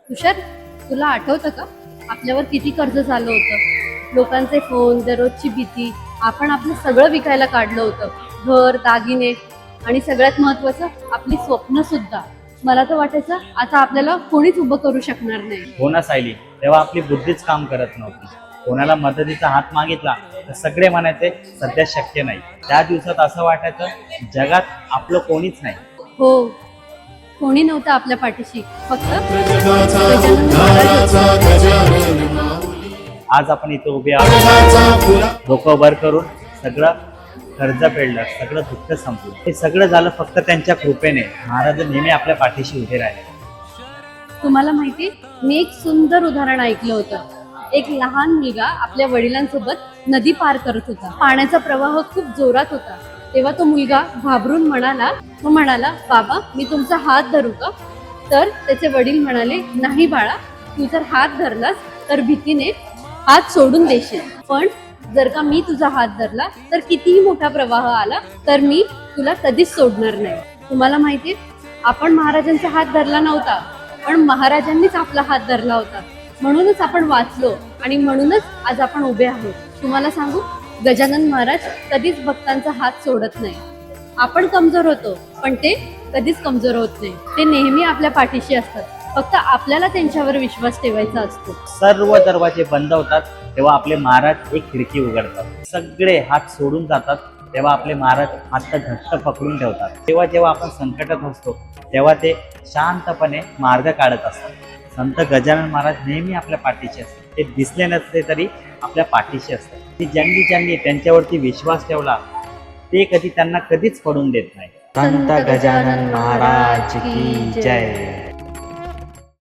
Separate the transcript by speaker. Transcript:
Speaker 1: तुषार, तुला आठवतं का आपल्यावर किती कर्ज झालं होतं? लोकांचे फोन, दररोजची भीती, आपण आपलं सगळं विकायला काढलं होतं. घर, दागिने आणि सगळ्यात महत्वाचं आपली स्वप्न सुद्धा. मला तर वाटायचं आता आपल्याला कोणीच उभं करू शकणार नाही.
Speaker 2: हो ना सायली, तेव्हा आपली बुद्धीच काम करत नव्हती. कोणाला मदतीचा हात मागितला तर सगळे म्हणायचे सध्या शक्य नाही. त्या दिवसात असं वाटायचं जगात आपलं कोणीच नाही.
Speaker 1: हो, कोणी नव्हतं आपल्या पाठीशी, फक्त गजानन महाराज होते.
Speaker 2: आज आपण इथे उभे आहोत, डोकं वर करून सगळं कर्ज फेडलं, सगळं दुःख संपलं. हे सगळं झालं फक्त त्यांच्या कृपेने. महाराज नेहमी आपल्या पाठीशी उभे राहिले.
Speaker 1: तुम्हाला माहिती, मी एक सुंदर उदाहरण ऐकलं होतं. एक लहान मुलगा आपल्या वडिलांसोबत नदी पार करत होता. पाण्याचा प्रवाह खूप जोरात होता. तेव्हा तो मुलगा घाबरून म्हणाला, बाबा मी तुमचा हात धरू का? तर त्याचे वडील म्हणाले, नाही बाळा, तू जर हात धरलास तर भीतीने हात सोडून देशील, पण जर का मी तुझा हात धरला तर कितीही मोठा प्रवाह आला तर मी तुला कधीच सोडणार नाही. तुम्हाला माहितीये, आपण महाराजांचा हात धरला नव्हता, पण महाराजांनीच आपला हात धरला होता. म्हणूनच आपण वाचलो आणि म्हणूनच आज आपण उभे आहोत. तुम्हाला सांगू, गजानन महाराज कधीच भक्तांचा हात सोडत नाही. आपण कमजोर होतो, पण ते कधीच कमजोर होत नाही. ते नेहमी आपल्या पाठीशी असतात. फक्त आपल्याला त्यांच्यावर विश्वास ठेवायचा असतो.
Speaker 2: सर्व दरवाजे बंद होतात तेव्हा आपले महाराज एक खिडकी उघडतात. सगळे हात सोडून जातात तेव्हा आपले महाराज हात घट्ट पकडून ठेवतात. जेव्हा आपण संकटात असतो तेव्हा ते शांतपणे मार्ग काढत असतात. संत गजानन महाराज नेहमी आपल्या पाठीशी असतात. ते दिसले नसले तरी आपल्या पाठीशी असतात. ती ज्यांनी त्यांच्यावरती विश्वास ठेवला ते त्यांना कधीच पडून देत नाही.
Speaker 3: संत गजानन महाराज की जय.